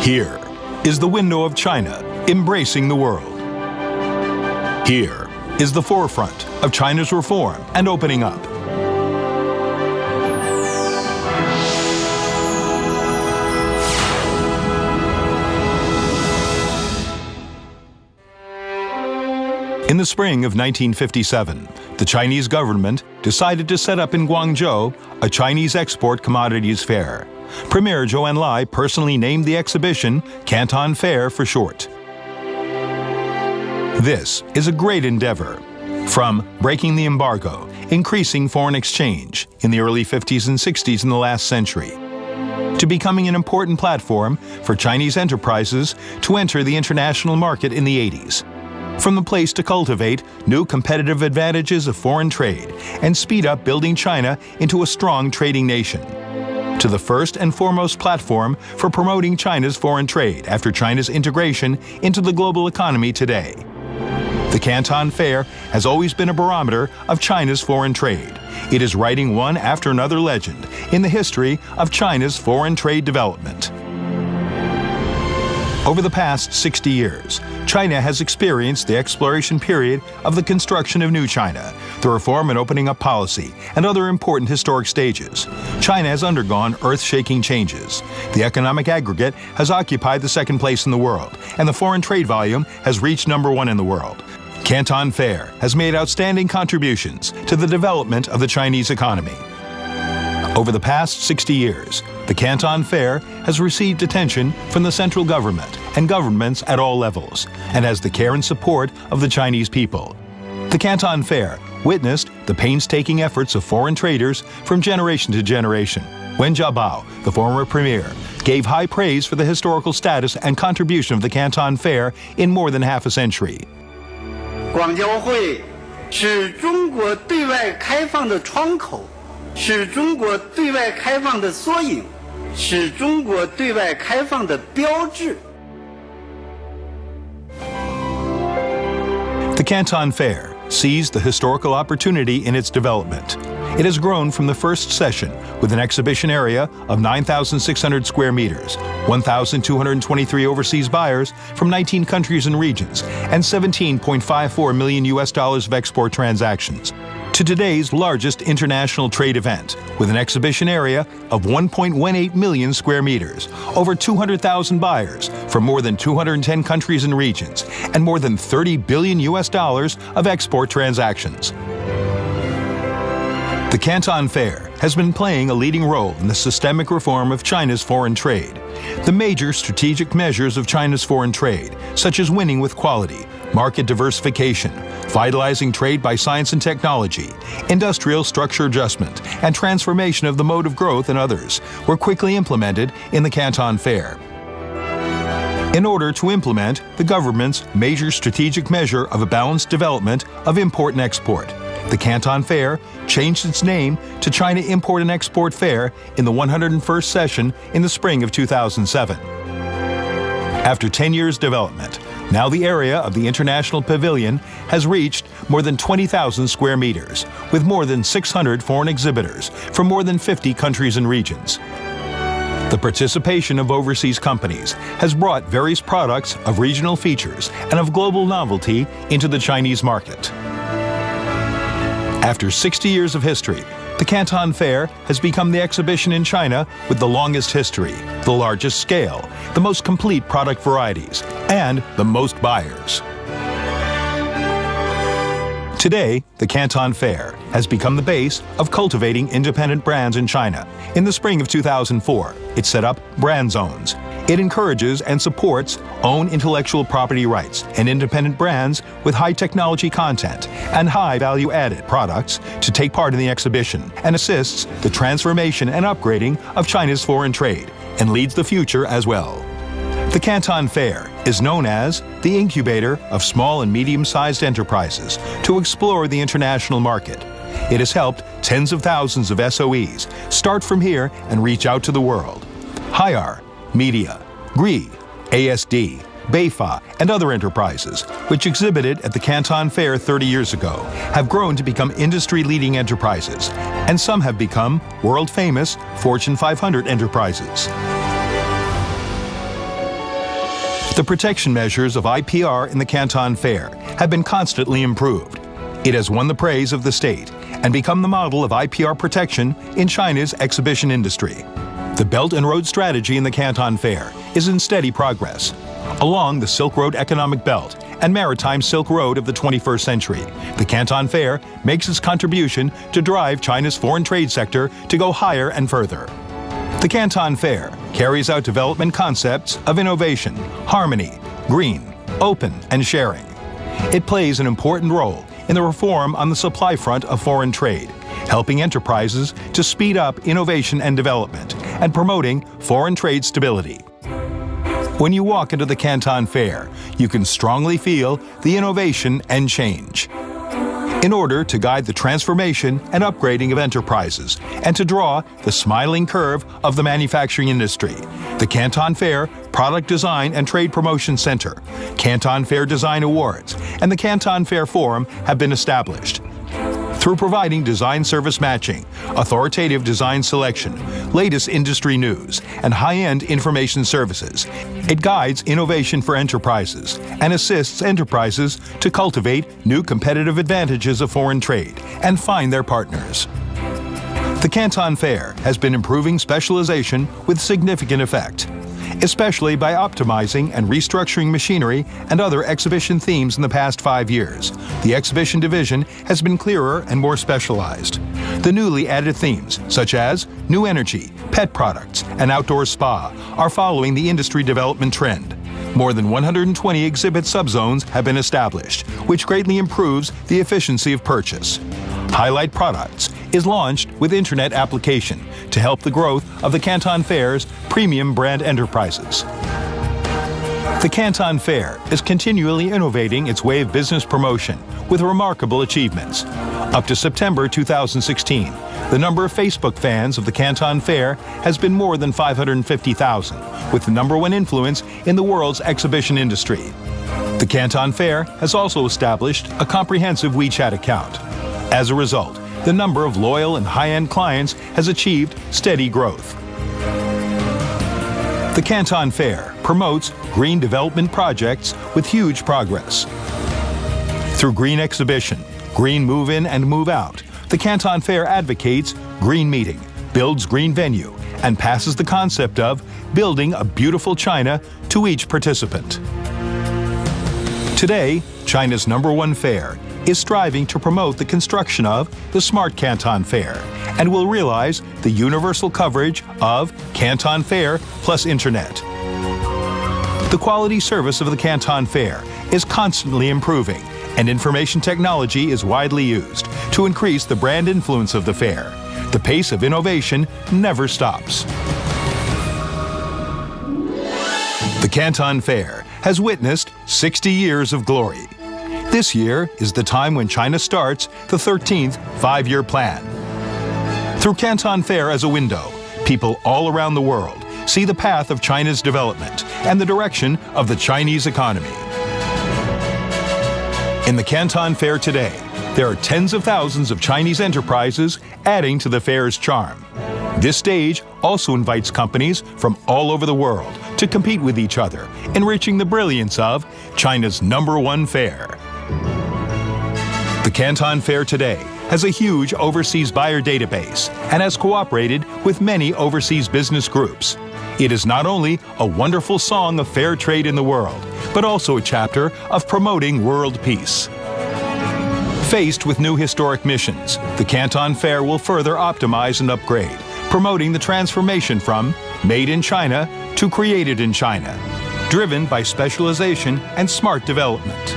Here is the window of China embracing the world. Here is the forefront of China's reform and opening up. In the spring of 1957, the Chinese government decided to set up in Guangzhou a Chinese export commodities fair. Premier Zhou Enlai personally named the exhibition Canton Fair for short. This is a great endeavor. From breaking the embargo, increasing foreign exchange in the early 50s and 60s in the last century, to becoming an important platform for Chinese enterprises to enter the international market in the 80s. From the place to cultivate new competitive advantages of foreign trade and speed up building China into a strong trading nation, to the first and foremost platform for promoting China's foreign trade after China's integration into the global economy today. The Canton Fair has always been a barometer of China's foreign trade. It is writing one after another legend in the history of China's foreign trade development. Over the past 60 years, China has experienced the exploration period of the construction of New China, the reform and opening up policy, and other important historic stages. China has undergone earth-shaking changes. The economic aggregate has occupied the second place in the world, and the foreign trade volume has reached #1 in the world. Canton Fair has made outstanding contributions to the development of the Chinese economy. Over the past 60 years, the Canton Fair has received attention from the central government and governments at all levels, and has the care and support of the Chinese people. The Canton Fair witnessed the painstaking efforts of foreign traders from generation to generation. Wen Jiabao, the former premier, gave high praise for the historical status and contribution of the Canton Fair in more than half a century. 广交会是中国对外开放的窗口，是中国对外开放的缩影，是中国对外开放的标志。 The Canton Fair seized the historical opportunity in its development. It has grown from the first session with an exhibition area of 9,600 square meters, 1,223 overseas buyers from 19 countries and regions, and $17.54 million of export transactions, to today's largest international trade event, with an exhibition area of 1.18 million square meters, over 200,000 buyers from more than 210 countries and regions, and more than $30 billion of export transactions. The Canton Fair has been playing a leading role in the systemic reform of China's foreign trade. The major strategic measures of China's foreign trade, such as winning with quality, market diversification, vitalizing trade by science and technology, industrial structure adjustment, and transformation of the mode of growth and others, were quickly implemented in the Canton Fair. In order to implement the government's major strategic measure of a balanced development of import and export, the Canton Fair changed its name to China Import and Export Fair in the 101st session in the spring of 2007. After 10 years' development, now the area of the International Pavilion has reached more than 20,000 square meters, with more than 600 foreign exhibitors from more than 50 countries and regions. The participation of overseas companies has brought various products of regional features and of global novelty into the Chinese market. After 60 years of history, the Canton Fair has become the exhibition in China with the longest history, the largest scale, the most complete product varieties, and the most buyers. Today, the Canton Fair has become the base of cultivating independent brands in China. In the spring of 2004, it set up brand zones. It encourages and supports own intellectual property rights and independent brands with high technology content and high value-added products to take part in the exhibition, and assists the transformation and upgrading of China's foreign trade, and leads the future as well. The Canton Fair is known as the incubator of small and medium-sized enterprises to explore the international market. It has helped tens of thousands of SOEs start from here and reach out to the world. Haier, Media, GRI, ASD, Beifa, and other enterprises, which exhibited at the Canton Fair 30 years ago, have grown to become industry-leading enterprises, and some have become world-famous Fortune 500 enterprises. The protection measures of IPR in the Canton Fair have been constantly improved. It has won the praise of the state and become the model of IPR protection in China's exhibition industry. The Belt and Road strategy in the Canton Fair is in steady progress. Along the Silk Road Economic Belt and Maritime Silk Road of the 21st century, the Canton Fair makes its contribution to drive China's foreign trade sector to go higher and further. The Canton Fair carries out development concepts of innovation, harmony, green, open, and sharing. It plays an important role in the reform on the supply front of foreign trade, helping enterprises to speed up innovation and development, and promoting foreign trade stability. When you walk into the Canton Fair, you can strongly feel the innovation and change. In order to guide the transformation and upgrading of enterprises and to draw the smiling curve of the manufacturing industry, the Canton Fair Product Design and Trade Promotion Center, Canton Fair Design Awards, and the Canton Fair Forum have been established. Through providing design service matching, authoritative design selection, latest industry news, and high-end information services, it guides innovation for enterprises and assists enterprises to cultivate new competitive advantages of foreign trade and find their partners. The Canton Fair has been improving specialization with significant effect, especially by optimizing and restructuring machinery and other exhibition themes in the past 5 years. The exhibition division has been clearer and more specialized. The newly added themes, such as new energy, pet products, and outdoor spa, are following the industry development trend. More than 120 exhibit subzones have been established, which greatly improves the efficiency of purchase. Highlight Products is launched with Internet application to help the growth of the Canton Fair's premium brand enterprises. The Canton Fair is continually innovating its way of business promotion with remarkable achievements. Up to September 2016, the number of Facebook fans of the Canton Fair has been more than 550,000, with the #1 influence in the world's exhibition industry. The Canton Fair has also established a comprehensive WeChat account. As a result, the number of loyal and high-end clients has achieved steady growth. The Canton Fair promotes green development projects with huge progress. Through green exhibition, green move-in and move-out, the Canton Fair advocates green meeting, builds green venue, and passes the concept of building a beautiful China to each participant. Today, China's #1 fair is striving to promote the construction of the Smart Canton Fair and will realize the universal coverage of Canton Fair plus Internet. The quality service of the Canton Fair is constantly improving, and information technology is widely used to increase the brand influence of the fair. The pace of innovation never stops. The Canton Fair has witnessed 60 years of glory. This year is the time when China starts the 13th five-year plan. Through Canton Fair as a window, people all around the world see the path of China's development and the direction of the Chinese economy. In the Canton Fair today, there are tens of thousands of Chinese enterprises adding to the fair's charm. This stage also invites companies from all over the world to compete with each other, enriching the brilliance of China's #1 fair. The Canton Fair today has a huge overseas buyer database and has cooperated with many overseas business groups. It is not only a wonderful song of fair trade in the world, but also a chapter of promoting world peace. Faced with new historic missions, the Canton Fair will further optimize and upgrade, promoting the transformation from made in China to created in China, driven by specialization and smart development.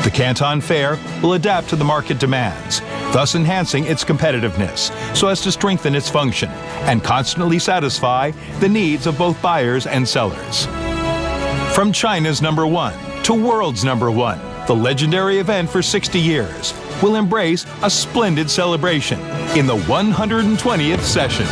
The Canton Fair will adapt to the market demands, thus enhancing its competitiveness so as to strengthen its function and constantly satisfy the needs of both buyers and sellers. From China's #1 to world's #1, the legendary event for 60 years will embrace a splendid celebration in the 120th session.